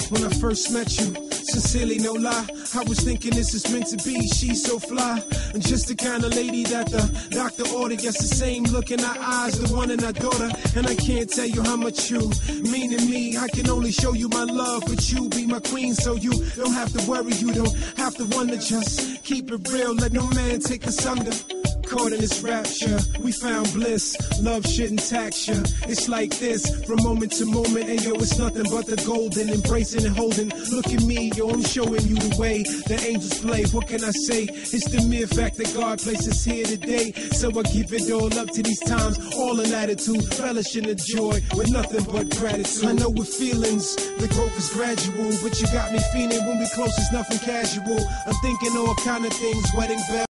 when I first met you. Sincerely, no lie, I was thinking this is meant to be. She's so fly, and just the kind of lady that the doctor ordered. Yes, the same look in her eyes, the one in her daughter. And I can't tell you how much you mean to me. I can only show you my love, but you be my queen, so you don't have to worry. You don't have to wonder. Just keep it real, let no man take us under. Caught in this rapture, we found bliss. Love shouldn't tax you. It's like this, from moment to moment. And yo, it's nothing but the golden, embracing and holding. Look at me, yo, I'm showing you the way the angels play. What can I say? It's the mere fact that God placed us here today. So I give it all up to these times, all in attitude, relish in the joy, with nothing but gratitude. I know with feelings, the growth is gradual, but you got me feeling when we close, it's nothing casual. I'm thinking all kind of things, wedding bells.